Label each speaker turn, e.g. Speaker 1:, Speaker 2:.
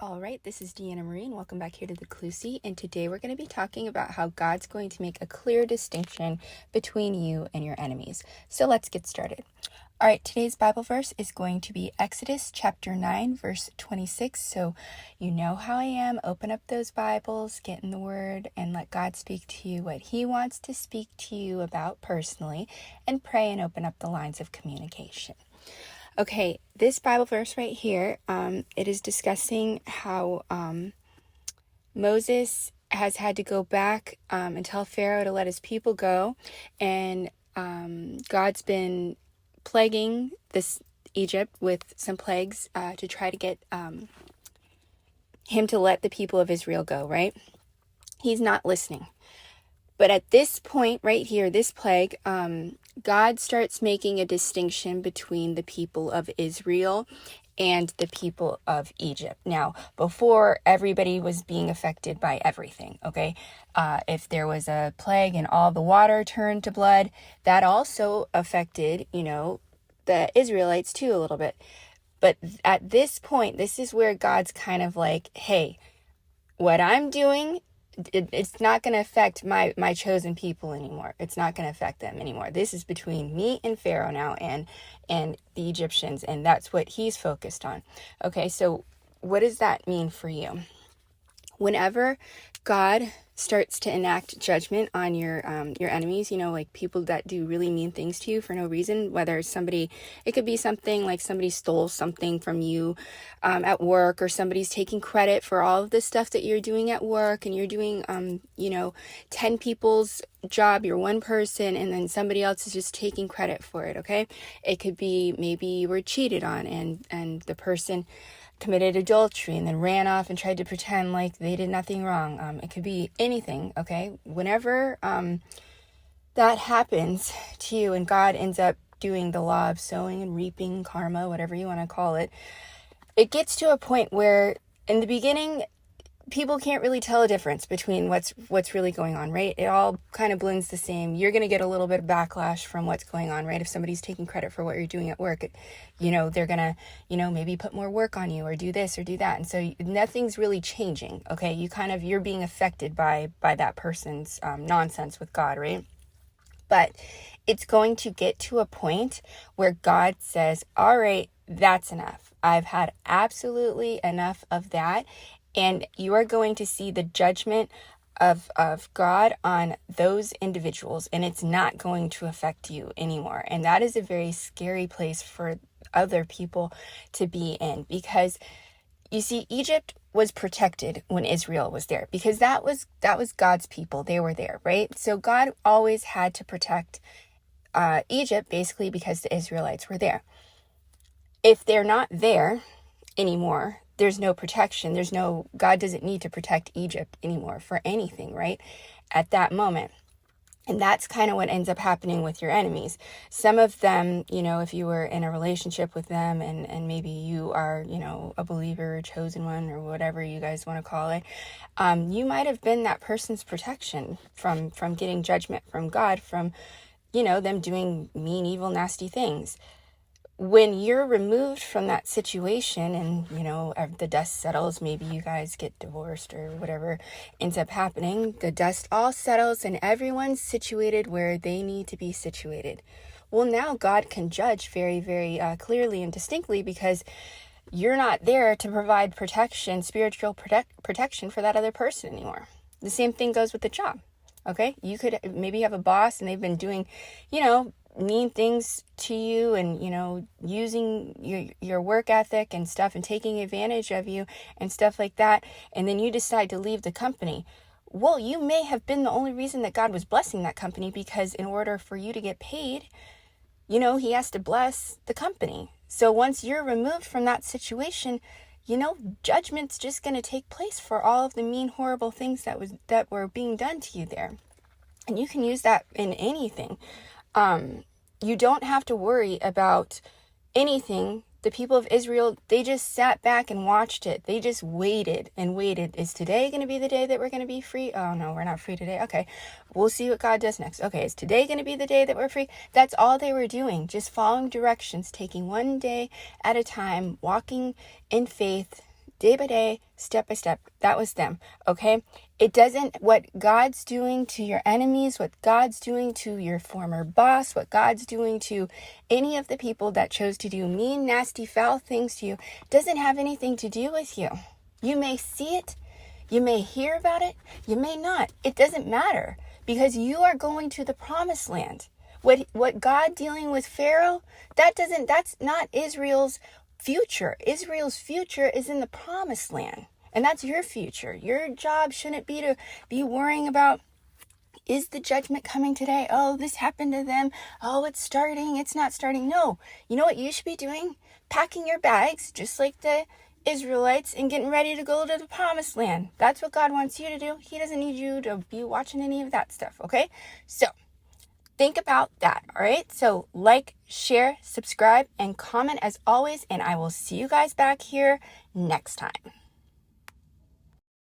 Speaker 1: All right, this is Deanna Marie, and welcome back here to the Clusie. And today we're going to be talking about how God's going to make a clear distinction between you and your enemies. So let's get started. All right, today's Bible verse is going to be Exodus chapter 9, verse 26. So you know how I am. Open up those Bibles, get in the Word, and let God speak to you what He wants to speak to you about personally, and pray and open up the lines of communication. Okay, this Bible verse right here, it is discussing how Moses has had to go back and tell Pharaoh to let his people go, and God's been plaguing this Egypt with some plagues to try to get him to let the people of Israel go, right? He's not listening. But at this point right here, this plague, God starts making a distinction between the people of Israel and the people of Egypt. Now, before, everybody was being affected by everything, okay? If there was a plague and all the water turned to blood, that also affected, the Israelites too a little bit. But at this point, this is where God's kind of like, hey, what I'm doing, it's not going to affect my chosen people anymore. It's not going to affect them anymore. This is between me and Pharaoh now and the Egyptians, and that's what he's focused on. Okay, so what does that mean for you? Whenever God starts to enact judgment on your enemies, like people that do really mean things to you for no reason, whether it could be something like somebody stole something from you at work, or somebody's taking credit for all of the stuff that you're doing at work, and you're doing 10 people's job, you're one person, and then somebody else is just taking credit for it. Okay, it could be maybe you were cheated on and the person committed adultery and then ran off and tried to pretend like they did nothing wrong. It could be anything, okay? Whenever that happens to you and God ends up doing the law of sowing and reaping, karma, whatever you want to call it, it gets to a point where in the beginning, people can't really tell a difference between what's really going on, right? It all kind of blends the same. You're going to get a little bit of backlash from what's going on, right? If somebody's taking credit for what you're doing at work, they're going to, maybe put more work on you or do this or do that. And so nothing's really changing, okay? You're being affected by that person's nonsense with God, right? But it's going to get to a point where God says, all right, that's enough. I've had absolutely enough of that. And you are going to see the judgment of God on those individuals, and it's not going to affect you anymore. And that is a very scary place for other people to be in, because you see, Egypt was protected when Israel was there, because that was God's people. They were there, right? So God always had to protect Egypt, basically, because the Israelites were there. If they're not there anymore, there's no protection. God doesn't need to protect Egypt anymore for anything, right? At that moment. And that's kind of what ends up happening with your enemies. Some of them, if you were in a relationship with them and maybe you are, a believer, chosen one, or whatever you guys want to call it, you might have been that person's protection from getting judgment from God, from, them doing mean, evil, nasty things. When you're removed from that situation and, the dust settles, maybe you guys get divorced or whatever ends up happening, the dust all settles and everyone's situated where they need to be situated. Well, now God can judge very, very clearly and distinctly, because you're not there to provide protection, spiritual protection for that other person anymore. The same thing goes with the job. Okay, you could maybe have a boss and they've been doing, mean things to you and, using your work ethic and stuff and taking advantage of you and stuff like that. And then you decide to leave the company. Well, you may have been the only reason that God was blessing that company, because in order for you to get paid, he has to bless the company. So once you're removed from that situation, judgment's just going to take place for all of the mean, horrible things that were being done to you there. And you can use that in anything. You don't have to worry about anything. The people of Israel, they just sat back and watched it. They just waited and waited. Is today going to be the day that we're going to be free? Oh, no, we're not free today. Okay, we'll see what God does next. Okay, is today going to be the day that we're free? That's all they were doing, just following directions, taking one day at a time, walking in faith, day by day, step by step. That was them, okay? It doesn't, what God's doing to your enemies, what God's doing to your former boss, what God's doing to any of the people that chose to do mean, nasty, foul things to you, doesn't have anything to do with you. You may see it, you may hear about it, you may not. It doesn't matter, because you are going to the promised land. What God dealing with Pharaoh, that's not Israel's future. Israel's future is in the promised land. And that's your future. Your job shouldn't be to be worrying about, is the judgment coming today? Oh, this happened to them. Oh, it's starting. It's not starting. No. You know what you should be doing? Packing your bags, just like the Israelites, and getting ready to go to the promised land. That's what God wants you to do. He doesn't need you to be watching any of that stuff, okay? So, think about that, all right? So, like, share, subscribe, and comment as always, and I will see you guys back here next time.